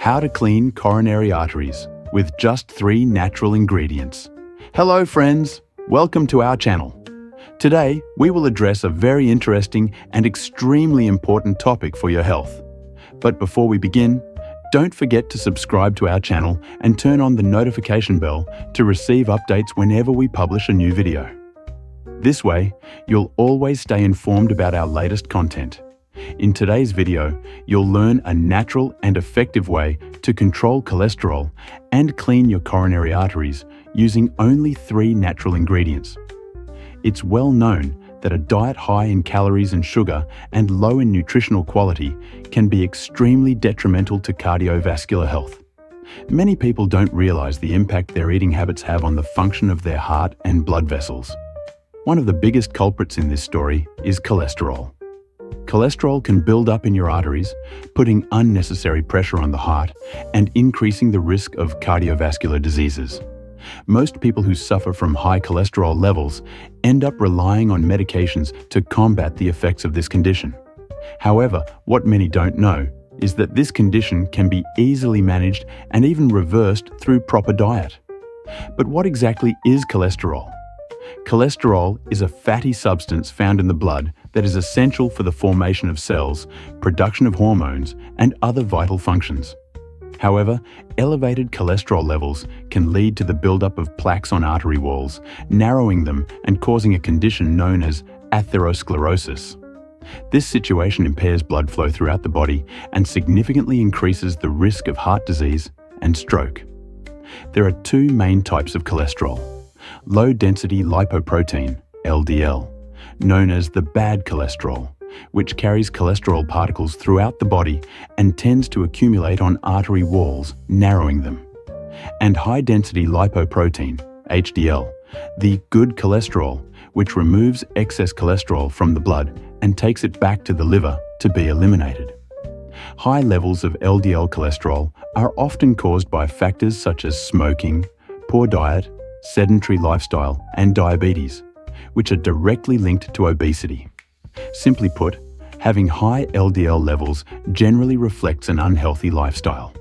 How to clean coronary arteries with just 3 natural ingredients. Hello friends, welcome to our channel. Today, we will address a very interesting and extremely important topic for your health. But before we begin, don't forget to subscribe to our channel and turn on the notification bell to receive updates whenever we publish a new video. This way, you'll always stay informed about our latest content. In today's video, you'll learn a natural and effective way to control cholesterol and clean your coronary arteries using only 3 natural ingredients. It's well known that a diet high in calories and sugar and low in nutritional quality can be extremely detrimental to cardiovascular health. Many people don't realize the impact their eating habits have on the function of their heart and blood vessels. One of the biggest culprits in this story is cholesterol. Cholesterol can build up in your arteries, putting unnecessary pressure on the heart and increasing the risk of cardiovascular diseases. Most people who suffer from high cholesterol levels end up relying on medications to combat the effects of this condition. However, what many don't know is that this condition can be easily managed and even reversed through proper diet. But what exactly is cholesterol? Cholesterol is a fatty substance found in the blood that is essential for the formation of cells, production of hormones, and other vital functions. However, elevated cholesterol levels can lead to the buildup of plaques on artery walls, narrowing them and causing a condition known as atherosclerosis. This situation impairs blood flow throughout the body and significantly increases the risk of heart disease and stroke. There are 2 main types of cholesterol: low-density lipoprotein, LDL, known as the bad cholesterol, which carries cholesterol particles throughout the body and tends to accumulate on artery walls, narrowing them. And high-density lipoprotein, HDL, the good cholesterol, which removes excess cholesterol from the blood and takes it back to the liver to be eliminated. High levels of LDL cholesterol are often caused by factors such as smoking, poor diet, sedentary lifestyle, and diabetes, which are directly linked to obesity. Simply put, having high LDL levels generally reflects an unhealthy lifestyle.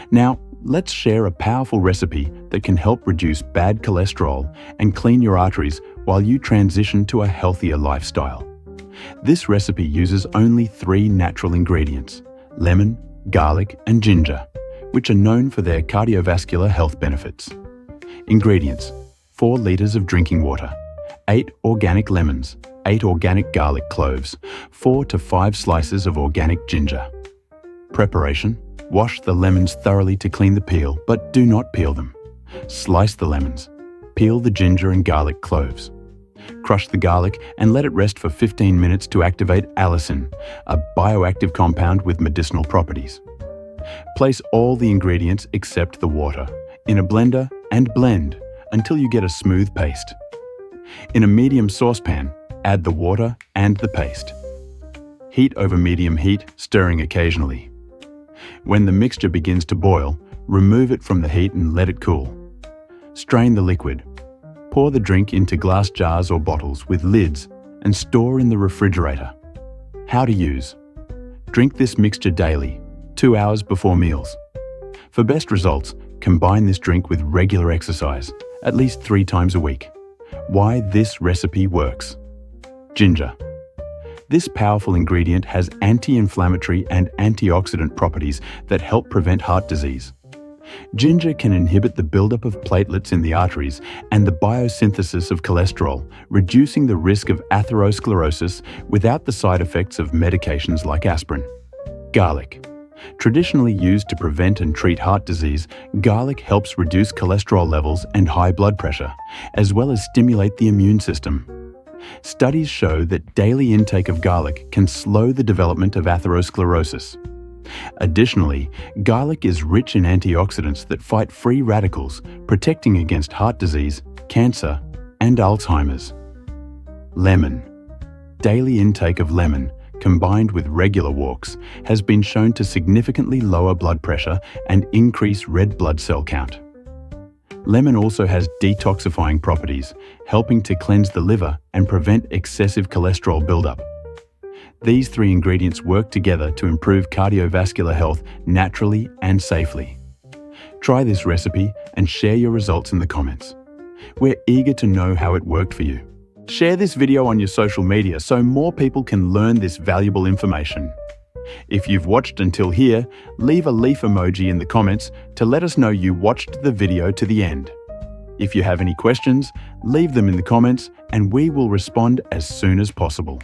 Now, let's share a powerful recipe that can help reduce bad cholesterol and clean your arteries while you transition to a healthier lifestyle. This recipe uses only 3 natural ingredients: lemon, garlic, and ginger, which are known for their cardiovascular health benefits. Ingredients: 4 liters of drinking water, 8 organic lemons, 8 organic garlic cloves, 4 to 5 slices of organic ginger. Preparation: wash the lemons thoroughly to clean the peel, but do not peel them. Slice the lemons. Peel the ginger and garlic cloves. Crush the garlic and let it rest for 15 minutes to activate allicin, a bioactive compound with medicinal properties. Place all the ingredients except the water in a blender and blend until you get a smooth paste. In a medium saucepan, add the water and the paste. Heat over medium heat, stirring occasionally. When the mixture begins to boil, remove it from the heat and let it cool. Strain the liquid. Pour the drink into glass jars or bottles with lids and store in the refrigerator. How to use: drink this mixture daily, 2 hours before meals. For best results, combine this drink with regular exercise, at least 3 times a week. Why this recipe works. Ginger. This powerful ingredient has anti-inflammatory and antioxidant properties that help prevent heart disease. Ginger can inhibit the buildup of platelets in the arteries and the biosynthesis of cholesterol, reducing the risk of atherosclerosis without the side effects of medications like aspirin. Garlic. Traditionally used to prevent and treat heart disease, garlic helps reduce cholesterol levels and high blood pressure, as well as stimulate the immune system. Studies show that daily intake of garlic can slow the development of atherosclerosis. Additionally, garlic is rich in antioxidants that fight free radicals, protecting against heart disease, cancer, and Alzheimer's. Lemon. Daily intake of lemon, combined with regular walks, has been shown to significantly lower blood pressure and increase red blood cell count. Lemon also has detoxifying properties, helping to cleanse the liver and prevent excessive cholesterol buildup. These 3 ingredients work together to improve cardiovascular health naturally and safely. Try this recipe and share your results in the comments. We're eager to know how it worked for you. Share this video on your social media so more people can learn this valuable information. If you've watched until here, leave a leaf emoji in the comments to let us know you watched the video to the end. If you have any questions, leave them in the comments and we will respond as soon as possible.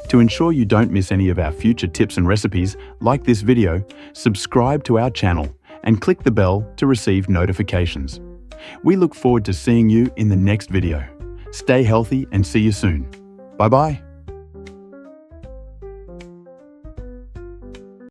To ensure you don't miss any of our future tips and recipes like this video, subscribe to our channel and click the bell to receive notifications. We look forward to seeing you in the next video. Stay healthy and see you soon. Bye-bye.